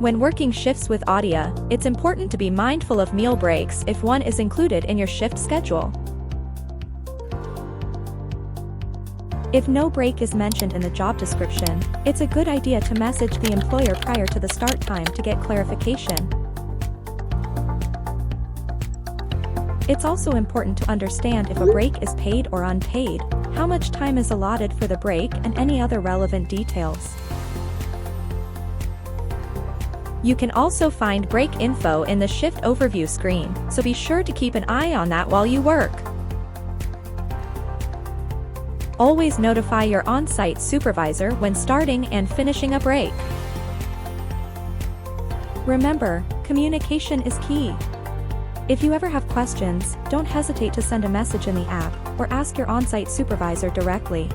When working shifts with Adia, it's important to be mindful of meal breaks if one is included in your shift schedule. If no break is mentioned in the job description, it's a good idea to message the employer prior to the start time to get clarification. It's also important to understand if a break is paid or unpaid, how much time is allotted for the break, and any other relevant details. You can also find break info in the shift overview screen, so be sure to keep an eye on that while you work. Always notify your on-site supervisor when starting and finishing a break. Remember, communication is key. If you ever have questions, don't hesitate to send a message in the app or ask your on-site supervisor directly.